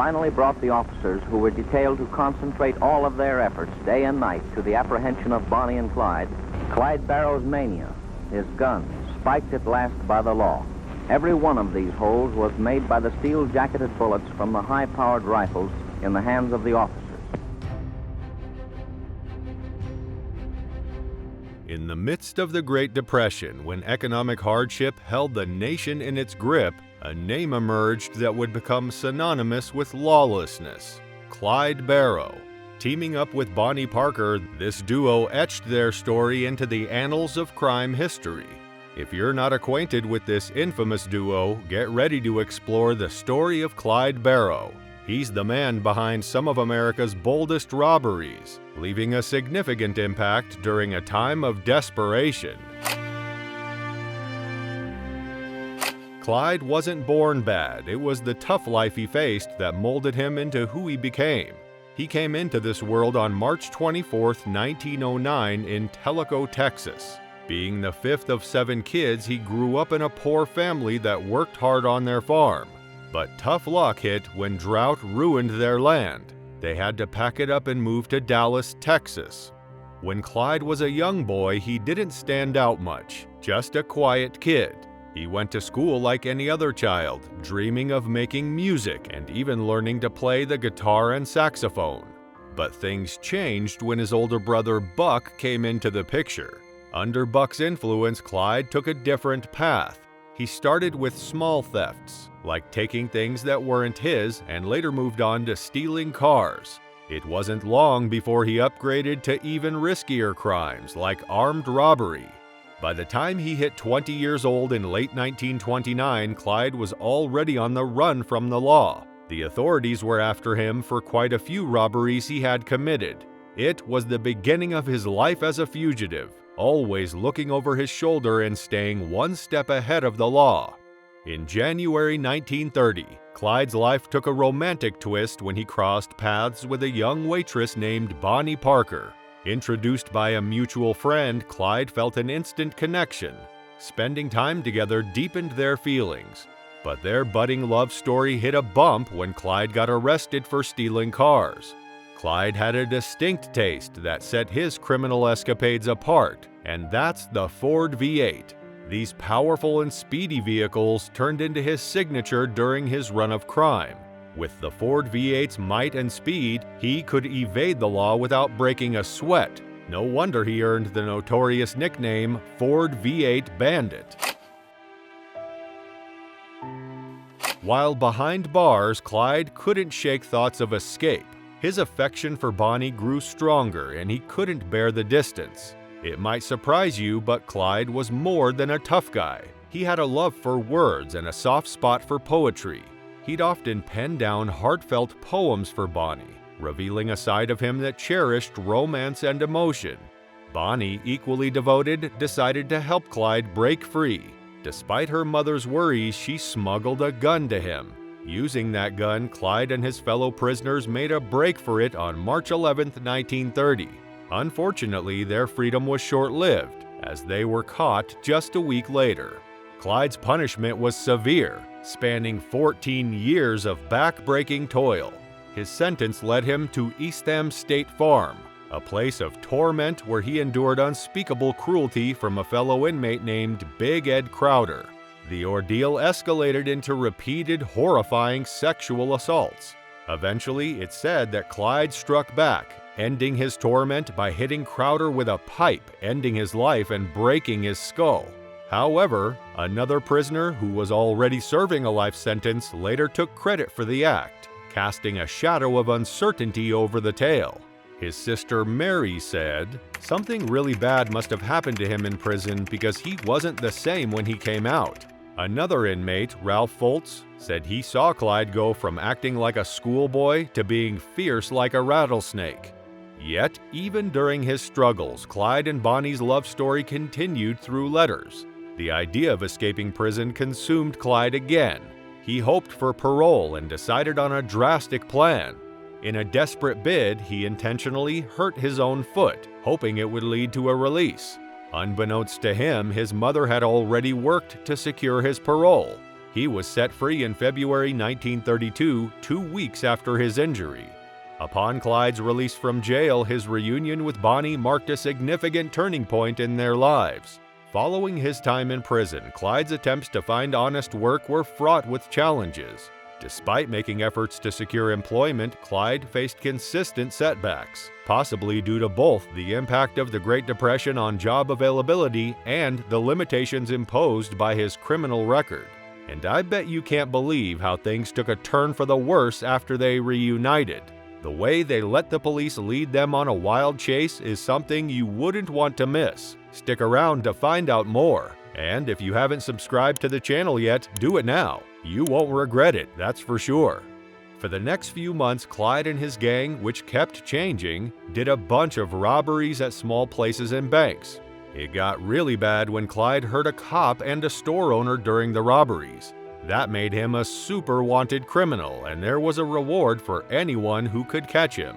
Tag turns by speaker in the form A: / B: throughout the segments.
A: finally brought the officers who were detailed to concentrate all of their efforts day and night to the apprehension of Bonnie and Clyde, Clyde Barrow's mania, his gun, spiked at last by the law. Every one of these holes was made by the steel-jacketed bullets from the high-powered rifles in the hands of the officers.
B: In the midst of the Great Depression, when economic hardship held the nation in its grip, a name emerged that would become synonymous with lawlessness: Clyde Barrow. Teaming up with Bonnie Parker, this duo etched their story into the annals of crime history. If you're not acquainted with this infamous duo, get ready to explore the story of Clyde Barrow. He's the man behind some of America's boldest robberies, leaving a significant impact during a time of desperation. Clyde wasn't born bad. It was the tough life he faced that molded him into who he became. He came into this world on March 24, 1909 in Tellico, Texas. Being the fifth of 7 kids, he grew up in a poor family that worked hard on their farm. But tough luck hit when drought ruined their land. They had to pack it up and move to Dallas, Texas. When Clyde was a young boy, he didn't stand out much, just a quiet kid. He went to school like any other child, dreaming of making music and even learning to play the guitar and saxophone. But things changed when his older brother Buck came into the picture. Under Buck's influence, Clyde took a different path. He started with small thefts, like taking things that weren't his, and later moved on to stealing cars. It wasn't long before he upgraded to even riskier crimes, like armed robbery. By the time he hit 20 years old in late 1929, Clyde was already on the run from the law. The authorities were after him for quite a few robberies he had committed. It was the beginning of his life as a fugitive, always looking over his shoulder and staying one step ahead of the law. In January 1930, Clyde's life took a romantic twist when he crossed paths with a young waitress named Bonnie Parker. Introduced by a mutual friend, Clyde felt an instant connection. Spending time together deepened their feelings. But their budding love story hit a bump when Clyde got arrested for stealing cars. Clyde had a distinct taste that set his criminal escapades apart, and that's the Ford V8. These powerful and speedy vehicles turned into his signature during his run of crime. With the Ford V8's might and speed, he could evade the law without breaking a sweat. No wonder he earned the notorious nickname Ford V8 Bandit. While behind bars, Clyde couldn't shake thoughts of escape. His affection for Bonnie grew stronger, and he couldn't bear the distance. It might surprise you, but Clyde was more than a tough guy. He had a love for words and a soft spot for poetry. He'd often pen down heartfelt poems for Bonnie, revealing a side of him that cherished romance and emotion. Bonnie, equally devoted, decided to help Clyde break free. Despite her mother's worries, she smuggled a gun to him. Using that gun, Clyde and his fellow prisoners made a break for it on March 11, 1930. Unfortunately, their freedom was short-lived, as they were caught just a week later. Clyde's punishment was severe, spanning 14 years of back-breaking toil. His sentence led him to Eastham State Farm, a place of torment where he endured unspeakable cruelty from a fellow inmate named Big Ed Crowder. The ordeal escalated into repeated, horrifying sexual assaults. Eventually, it's said that Clyde struck back, ending his torment by hitting Crowder with a pipe, ending his life and breaking his skull. However, another prisoner who was already serving a life sentence later took credit for the act, casting a shadow of uncertainty over the tale. His sister Mary said, "Something really bad must have happened to him in prison because he wasn't the same when he came out." Another inmate, Ralph Foltz, said he saw Clyde go from acting like a schoolboy to being fierce like a rattlesnake. Yet, even during his struggles, Clyde and Bonnie's love story continued through letters. The idea of escaping prison consumed Clyde again. He hoped for parole and decided on a drastic plan. In a desperate bid, he intentionally hurt his own foot, hoping it would lead to a release. Unbeknownst to him, his mother had already worked to secure his parole. He was set free in February 1932, 2 weeks after his injury. Upon Clyde's release from jail, his reunion with Bonnie marked a significant turning point in their lives. Following his time in prison, Clyde's attempts to find honest work were fraught with challenges. Despite making efforts to secure employment, Clyde faced consistent setbacks, possibly due to both the impact of the Great Depression on job availability and the limitations imposed by his criminal record. And I bet you can't believe how things took a turn for the worse after they reunited. The way they let the police lead them on a wild chase is something you wouldn't want to miss. Stick around to find out more. And if you haven't subscribed to the channel yet, do it now. You won't regret it, that's for sure. For the next few months, Clyde and his gang, which kept changing, did a bunch of robberies at small places and banks. It got really bad when Clyde hurt a cop and a store owner during the robberies. That made him a super wanted criminal, and there was a reward for anyone who could catch him.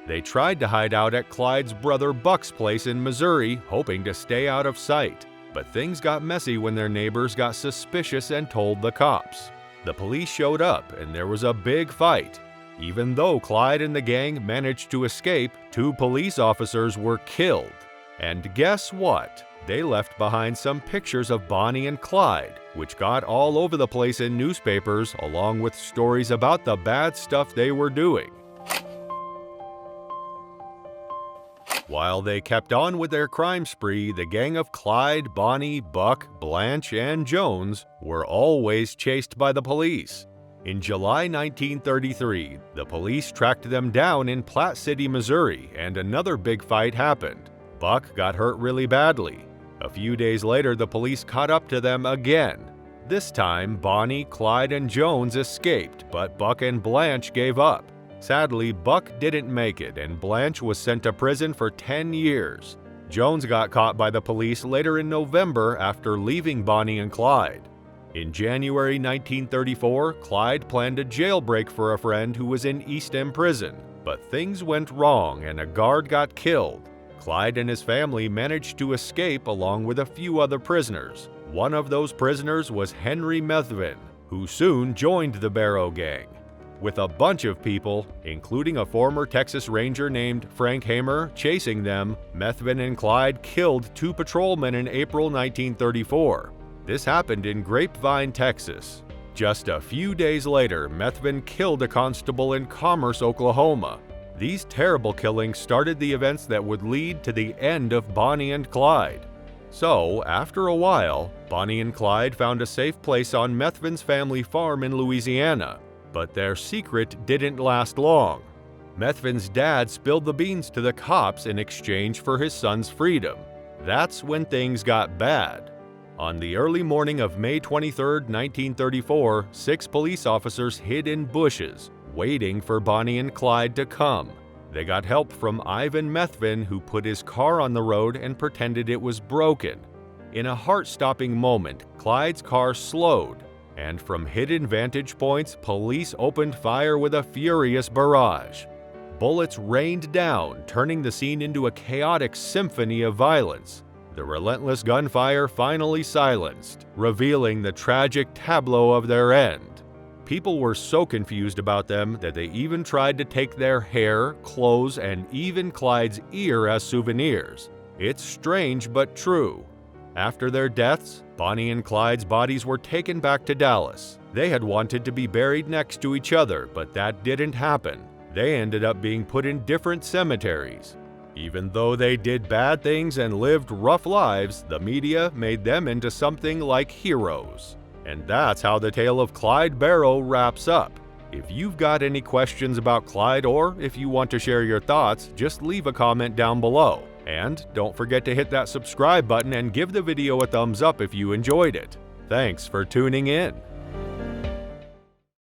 B: They tried to hide out at Clyde's brother Buck's place in Missouri, hoping to stay out of sight. But things got messy when their neighbors got suspicious and told the cops. The police showed up, and there was a big fight. Even though Clyde and the gang managed to escape, 2 police officers were killed. And guess what? They left behind some pictures of Bonnie and Clyde, which got all over the place in newspapers, along with stories about the bad stuff they were doing. While they kept on with their crime spree, the gang of Clyde, Bonnie, Buck, Blanche, and Jones were always chased by the police. In July 1933, the police tracked them down in Platte City, Missouri, and another big fight happened. Buck got hurt really badly. A few days later, the police caught up to them again. This time, Bonnie, Clyde, and Jones escaped, but Buck and Blanche gave up. Sadly, Buck didn't make it, and Blanche was sent to prison for 10 years. Jones got caught by the police later in November after leaving Bonnie and Clyde. In January 1934, Clyde planned a jailbreak for a friend who was in East End prison, but things went wrong and a guard got killed. Clyde and his family managed to escape along with a few other prisoners. One of those prisoners was Henry Methvin, who soon joined the Barrow gang. With a bunch of people, including a former Texas Ranger named Frank Hamer, chasing them, Methvin and Clyde killed 2 patrolmen in April 1934. This happened in Grapevine, Texas. Just a few days later, Methvin killed a constable in Commerce, Oklahoma. These terrible killings started the events that would lead to the end of Bonnie and Clyde. So, after a while, Bonnie and Clyde found a safe place on Methvin's family farm in Louisiana. But their secret didn't last long. Methvin's dad spilled the beans to the cops in exchange for his son's freedom. That's when things got bad. On the early morning of May 23, 1934, 6 police officers hid in bushes, waiting for Bonnie and Clyde to come. They got help from Ivan Methvin, who put his car on the road and pretended it was broken. In a heart-stopping moment, Clyde's car slowed, and from hidden vantage points, police opened fire with a furious barrage. Bullets rained down, turning the scene into a chaotic symphony of violence. The relentless gunfire finally silenced, revealing the tragic tableau of their end. People were so confused about them that they even tried to take their hair, clothes, and even Clyde's ear as souvenirs. It's strange but true. After their deaths, Bonnie and Clyde's bodies were taken back to Dallas. They had wanted to be buried next to each other, but that didn't happen. They ended up being put in different cemeteries. Even though they did bad things and lived rough lives, the media made them into something like heroes. And that's how the tale of Clyde Barrow wraps up. If you've got any questions about Clyde, or if you want to share your thoughts, just leave a comment down below. And don't forget to hit that subscribe button and give the video a thumbs up if you enjoyed it. Thanks for tuning in.